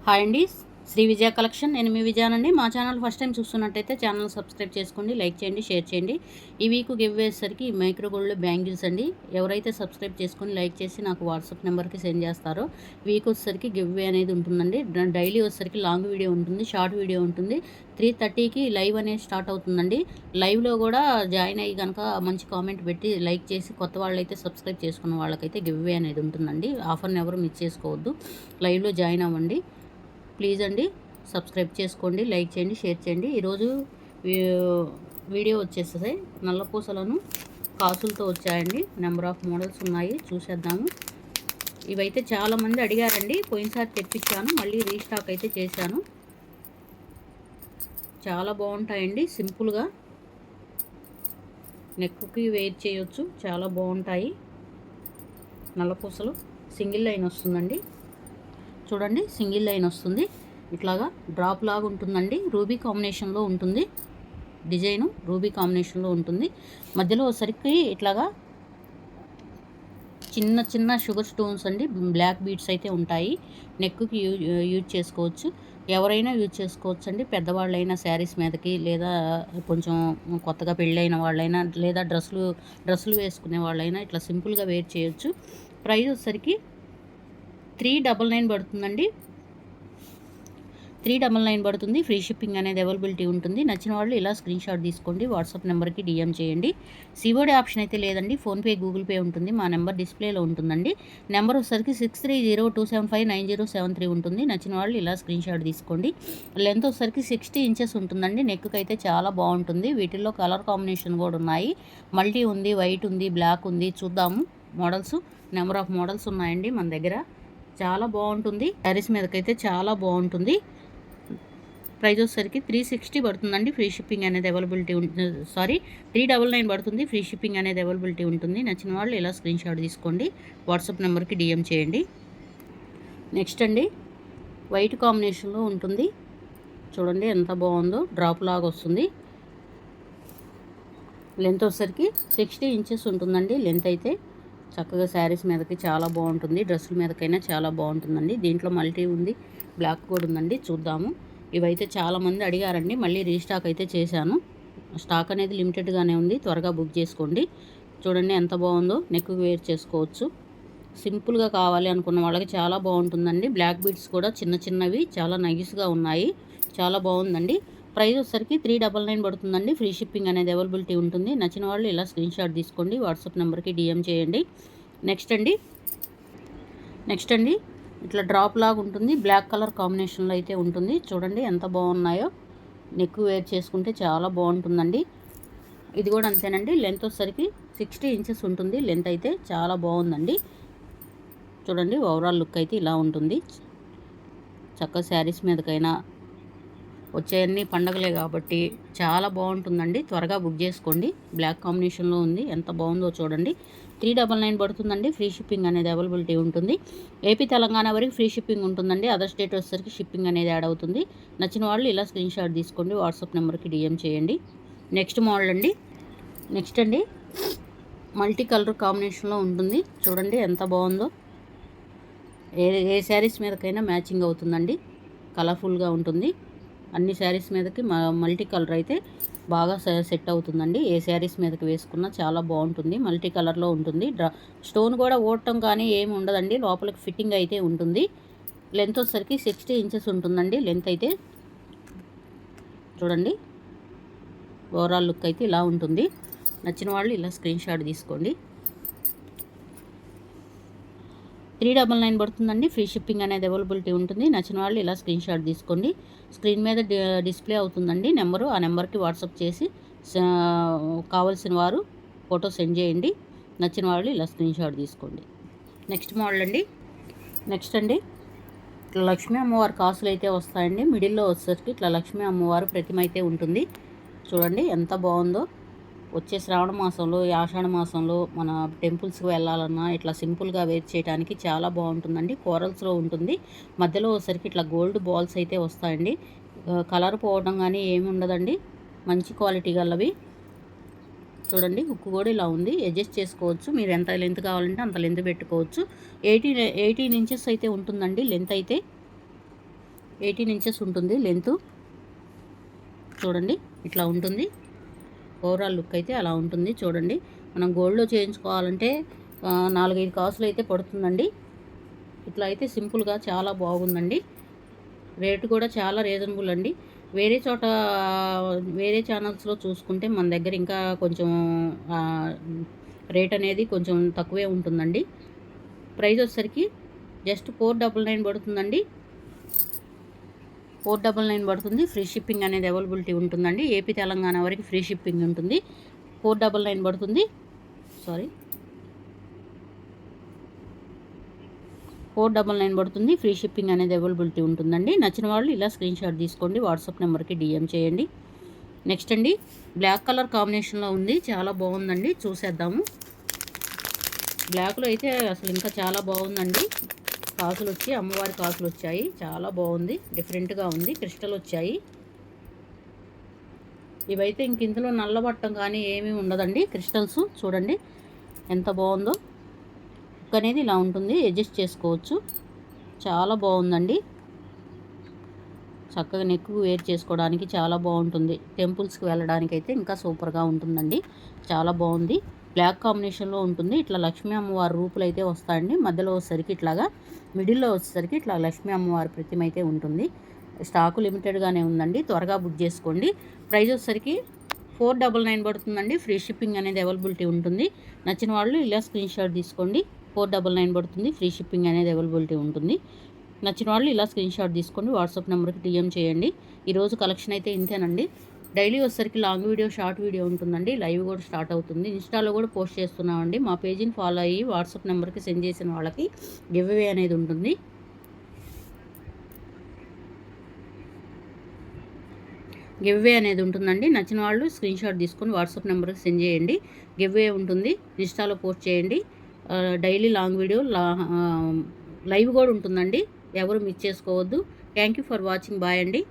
Hi అండి, శ్రీ విజయ collection. నేను మీ విజయానండి. మా ఛానల్ ఫస్ట్ టైం చూస్తున్నట్టయితే ఛానల్ సబ్స్క్రైబ్ చేసుకోండి, లైక్ చేయండి, షేర్ చేయండి. ఈ వీక్ గివ్ వేసరికి మైక్రో గోల్డ్ బ్యాంగిల్స్ అండి. ఎవరైతే సబ్స్క్రైబ్ చేసుకొని లైక్ చేసి నాకు వాట్సాప్ నెంబర్కి సెండ్ చేస్తారో వీక్ వచ్చేసరికి గివ్ వే అనేది ఉంటుందండి. డైలీ వచ్చేసరికి లాంగ్ వీడియో ఉంటుంది, షార్ట్ వీడియో ఉంటుంది. 3:30కి లైవ్ అనేది స్టార్ట్ అవుతుందండి. లైవ్లో కూడా జాయిన్ అయ్యి కనుక మంచి కామెంట్ పెట్టి లైక్ చేసి కొత్త వాళ్ళైతే సబ్స్క్రైబ్ చేసుకున్న వాళ్ళకైతే గివ్ వే అనేది ఉంటుందండి. ఆఫర్ని ఎవరు మిస్ చేసుకోవద్దు, లైవ్లో జాయిన్ అవ్వండి ప్లీజ్ అండి. సబ్స్క్రైబ్ చేసుకోండి, లైక్ చేయండి, షేర్ చేయండి. ఈరోజు వీడియో వచ్చేసి నల్లపూసలను కాసులతో వచ్చాయండి. నెంబర్ ఆఫ్ మోడల్స్ ఉన్నాయి, చూసేద్దాము. ఇవైతే చాలామంది అడిగారండి. పోయినసారి తెప్పించాను, మళ్ళీ రీస్టాక్ అయితే చేశాను. చాలా బాగుంటాయండి, సింపుల్గా నెక్కి వేర్ చేయొచ్చు, చాలా బాగుంటాయి. నల్లపూసలు సింగిల్ లైన్ వస్తుందండి. చూడండి, సింగిల్ లైన్ వస్తుంది, ఇట్లాగా డ్రాప్ లాగా ఉంటుందండి. రూబీ కాంబినేషన్లో ఉంటుంది, డిజైను రూబీ కాంబినేషన్లో ఉంటుంది. మధ్యలో ఒకసారికి ఇట్లాగా చిన్న చిన్న షుగర్ స్టోన్స్ అండి, బ్లాక్ బీడ్స్ అయితే ఉంటాయి. నెక్కి యూజ్ చేసుకోవచ్చు, ఎవరైనా యూజ్ చేసుకోవచ్చు అండి. పెద్దవాళ్ళైనా శారీస్ మీదకి, లేదా కొంచెం కొత్తగా పెళ్ళైన వాళ్ళైనా, లేదా డ్రెస్సులు వేసుకునే వాళ్ళైనా ఇట్లా సింపుల్గా వేర్ చేయొచ్చు. ప్రైస్ వచ్చేసరికి 399 పడుతుందండి. 399 పడుతుంది. ఫ్రీ షిప్పింగ్ అనేది అవైలబిలిటీ ఉంటుంది. నచ్చిన వాళ్ళు ఇలా స్క్రీన్ షాట్ తీసుకోండి, వాట్సాప్ నెంబర్కి డిఎం చేయండి. సిఓడి ఆప్షన్ అయితే లేదండి, ఫోన్పే, గూగుల్ పే ఉంటుంది. మా నెంబర్ డిస్ప్లేలో ఉంటుందండి. నెంబర్ వచ్చేసరికి 6302759073 ఉంటుంది. నచ్చిన వాళ్ళు ఇలా స్క్రీన్ షాట్ తీసుకోండి. లెంత్ వచ్చేసరికి 60 ఇంచెస్ ఉంటుందండి. నెక్కి అయితే చాలా బాగుంటుంది. వీటిల్లో కలర్ కాంబినేషన్ కూడా ఉన్నాయి. మల్టీ ఉంది, వైట్ ఉంది, బ్లాక్ ఉంది. చూద్దాము మోడల్స్. నెంబర్ ఆఫ్ మోడల్స్ ఉన్నాయండి మన దగ్గర. చాలా బాగుంటుంది, శారీస్ మీదకైతే చాలా బాగుంటుంది. ప్రైస్ వచ్చేసరికి 360 పడుతుందండి. ఫ్రీ షిప్పింగ్ అనేది అవైలబిలిటీ ఉంటుంది. 399 పడుతుంది. ఫ్రీ షిప్పింగ్ అనేది అవైలబిలిటీ ఉంటుంది. నచ్చిన వాళ్ళు ఇలా స్క్రీన్ షాట్ తీసుకోండి, వాట్సాప్ నెంబర్కి డిఎం చేయండి. నెక్స్ట్ అండి, వైట్ కాంబినేషన్లో ఉంటుంది. చూడండి ఎంత బాగుందో, డ్రాప్ లాగా వస్తుంది. లెంత్ వచ్చేసరికి 60 ఇంచెస్ ఉంటుందండి. లెంత్ అయితే చక్కగా శారీస్ మీదకి చాలా బాగుంటుంది, డ్రెస్సుల మీదకైనా చాలా బాగుంటుందండి. దీంట్లో మల్టీ ఉంది, బ్లాక్ కూడా ఉందండి. చూద్దాము. ఇవైతే చాలామంది అడిగారండి, మళ్ళీ రీస్టాక్ అయితే చేశాను. స్టాక్ అనేది లిమిటెడ్గానే ఉంది, త్వరగా బుక్ చేసుకోండి. చూడండి ఎంత బాగుందో, నెక్ వేర్ చేసుకోవచ్చు. సింపుల్గా కావాలి అనుకున్న వాళ్ళకి చాలా బాగుంటుందండి. బ్లాక్ బీడ్స్ కూడా చిన్న చిన్నవి చాలా నైస్గా ఉన్నాయి, చాలా బాగుందండి. ప్రైస్ వచ్చేసరికి 399 పడుతుందండి. ఫ్రీ షిప్పింగ్ అనేది అవైలబిలిటీ ఉంటుంది. నచ్చిన వాళ్ళు ఇలా స్క్రీన్ షాట్ తీసుకోండి, వాట్సాప్ నెంబర్కి డిఎం చేయండి. నెక్స్ట్ అండి ఇట్లా డ్రాప్ లాగా ఉంటుంది, బ్లాక్ కలర్ కాంబినేషన్లో అయితే ఉంటుంది. చూడండి ఎంత బాగున్నాయో, నెక్ వేర్ చేసుకుంటే చాలా బాగుంటుందండి. ఇది కూడా అంతేనండి. లెంత్ వచ్చేసరికి 60 ఇంచెస్ ఉంటుంది. లెంత్ అయితే చాలా బాగుందండి. చూడండి, ఓవరాల్ లుక్ అయితే ఇలా ఉంటుంది. చక్కగా శారీస్ మీదకైనా, వచ్చేయన్నీ పండగలే కాబట్టి చాలా బాగుంటుందండి. త్వరగా బుక్ చేసుకోండి. బ్లాక్ కాంబినేషన్లో ఉంది, ఎంత బాగుందో చూడండి. 399 పడుతుందండి. ఫ్రీ షిప్పింగ్ అనేది అవైలబిలిటీ ఉంటుంది. ఏపీ, తెలంగాణ వరకు ఫ్రీ షిప్పింగ్ ఉంటుందండి. అదర్ స్టేట్ వచ్చేసరికి షిప్పింగ్ అనేది యాడ్ అవుతుంది. నచ్చిన వాళ్ళు ఇలా స్క్రీన్ షాట్ తీసుకోండి, వాట్సాప్ నెంబర్కి డిఎం చేయండి. నెక్స్ట్ మోడల్ అండి. నెక్స్ట్ అండి, మల్టీ కలర్ కాంబినేషన్లో ఉంటుంది. చూడండి ఎంత బాగుందో, ఏ శారీస్ మీదకైనా మ్యాచింగ్ అవుతుందండి. కలర్ఫుల్గా ఉంటుంది. అన్ని శారీస్ మీదకి మల్టీ కలర్ అయితే బాగా సెట్ అవుతుందండి. ఏ శారీస్ మీదకి వేసుకున్నా చాలా బాగుంటుంది. మల్టీ కలర్లో ఉంటుంది. స్టోన్ కూడా ఓడటం కానీ ఏమి ఉండదండి, లోపలికి ఫిట్టింగ్ అయితే ఉంటుంది. లెంత్ వచ్చేసరికి 60 ఇంచెస్ ఉంటుందండి. లెంత్ అయితే చూడండి, ఓవరాల్ లుక్ అయితే ఇలా ఉంటుంది. నచ్చిన వాళ్ళు ఇలా స్క్రీన్ షాట్ తీసుకోండి. 399 పడుతుందండి. ఫ్రీ షిప్పింగ్ అనేది అవైలబిలిటీ ఉంటుంది. నచ్చిన వాళ్ళు ఇలా స్క్రీన్ షాట్ తీసుకోండి. స్క్రీన్ మీద డిస్ప్లే అవుతుందండి నెంబరు. ఆ నెంబర్కి వాట్సాప్ చేసి కావాల్సిన వారు ఫోటో సెండ్ చేయండి. నచ్చిన వాళ్ళు ఇలా స్క్రీన్ షాట్ తీసుకోండి. నెక్స్ట్ మోడల్ అండి. నెక్స్ట్ అండి, ఇట్లా లక్ష్మీ అమ్మవారి కాసులు అయితే వస్తాయండి. మిడిల్లో వచ్చేసరికి ఇట్లా లక్ష్మీ అమ్మవారు ప్రతిమ అయితే ఉంటుంది. చూడండి ఎంత బాగుందో. వచ్చే శ్రావణ మాసంలో, ఆషాఢ మాసంలో మన టెంపుల్స్కి వెళ్ళాలన్నా ఇట్లా సింపుల్గా వేర్ చేయడానికి చాలా బాగుంటుందండి. కోరల్స్లో ఉంటుంది. మధ్యలో ఒకసారికి ఇట్లా గోల్డ్ బాల్స్ అయితే వస్తాయండి. కలర్ పోవడం కానీ ఏమి ఉండదండి, మంచి క్వాలిటీ గలవి. చూడండి, హుక్ కూడా ఇలా ఉంది, అడ్జస్ట్ చేసుకోవచ్చు. మీరు ఎంత లెంత్ కావాలంటే అంత లెంత్ పెట్టుకోవచ్చు. 18 ఇంచెస్ అయితే ఉంటుందండి లెంత్ అయితే. 18 ఇంచెస్ ఉంటుంది లెంత్. చూడండి ఇట్లా ఉంటుంది. ఓవరాల్ లుక్ అయితే అలా ఉంటుంది. చూడండి మనం గోల్డ్లో చేయించుకోవాలంటే 4-5 కాసులు అయితే పడుతుందండి. ఇట్లా అయితే సింపుల్గా చాలా బాగుందండి. రేటు కూడా చాలా రీజనబుల్ అండి. వేరే చోట వేరే ఛానల్స్లో చూసుకుంటే మన దగ్గర ఇంకా కొంచెం రేట్ అనేది కొంచెం తక్కువే ఉంటుందండి. ప్రైస్ వచ్చేసరికి జస్ట్ 499 పడుతుందండి. 499 పడుతుంది. ఫ్రీ షిప్పింగ్ అనేది అవైలబిలిటీ ఉంటుందండి. ఏపీ తెలంగాణ వరకు ఫ్రీ షిప్పింగ్ ఉంటుంది. 499 పడుతుంది. 499 పడుతుంది. ఫ్రీ షిప్పింగ్ అనేది అవైలబిలిటీ ఉంటుందండి. నచ్చిన వాళ్ళు ఇలా స్క్రీన్ షాట్ తీసుకోండి. వాట్సాప్ నెంబర్కి డిఎం చేయండి. నెక్స్ట్ అండి బ్లాక్ కలర్ కాంబినేషన్లో ఉంది. చాలా బాగుందండి. చూసేద్దాము. బ్లాక్లో అయితే అసలు ఇంకా చాలా బాగుందండి. కాసులు వచ్చి అమ్మవారి కాసులు వచ్చాయి. చాలా బాగుంది. డిఫరెంట్గా ఉంది. క్రిస్టల్ వచ్చాయి. ఇవైతే ఇంక ఇందులో నల్లబట్టం కానీ ఏమీ ఉండదండి. క్రిస్టల్స్ చూడండి ఎంత బాగుందో. హుక్ అనేది ఇలా ఉంటుంది. అడ్జస్ట్ చేసుకోవచ్చు. చాలా బాగుందండి. చక్కగా నెక్ వేర్ చేసుకోవడానికి చాలా బాగుంటుంది. టెంపుల్స్కి వెళ్ళడానికి అయితే ఇంకా సూపర్గా ఉంటుందండి. చాలా బాగుంది. బ్లాక్ కాంబినేషన్లో ఉంటుంది. ఇట్లా లక్ష్మీ అమ్మవారి రూపులు అయితే వస్తాయండి. మధ్యలో వచ్చేసరికి ఇట్లాగా, మిడిల్లో వచ్చేసరికి ఇట్లా లక్ష్మీ అమ్మవారి ప్రతిమ అయితే ఉంటుంది. స్టాకు లిమిటెడ్గానే ఉందండి. త్వరగా బుక్ చేసుకోండి. ప్రైస్ వచ్చేసరికి 499 పడుతుందండి. ఫ్రీ షిప్పింగ్ అనేది అవైలబిలిటీ ఉంటుంది. నచ్చిన వాళ్ళు ఇలా స్క్రీన్ షాట్ తీసుకోండి. 499 పడుతుంది. ఫ్రీ షిప్పింగ్ అనేది అవైలబిలిటీ ఉంటుంది. నచ్చిన వాళ్ళు ఇలా స్క్రీన్ షాట్ తీసుకోండి. వాట్సాప్ నెంబర్కి డిఎం చేయండి. ఈరోజు కలెక్షన్ అయితే ఇంతేనండి. డైలీ వచ్చేసరికి లాంగ్ వీడియో, షార్ట్ వీడియో ఉంటుందండి. లైవ్ కూడా స్టార్ట్ అవుతుంది. ఇన్స్టాలో కూడా పోస్ట్ చేస్తున్నామండి. మా పేజీని ఫాలో అయ్యి వాట్సాప్ నెంబర్కి సెండ్ చేసిన వాళ్ళకి గివ్ అవే అనేది ఉంటుంది. గివ్ అవే అనేది ఉంటుందండి. నచ్చిన వాళ్ళు స్క్రీన్ షాట్ తీసుకొని వాట్సాప్ నెంబర్కి సెండ్ చేయండి. గివ్ అవే ఉంటుంది. ఇన్స్టాలో పోస్ట్ చేయండి. డైలీ లాంగ్ వీడియో, లైవ్ కూడా ఉంటుందండి. ఎవరు మిస్ చేసుకోవద్దు. Thank you for watching. Bye అండి.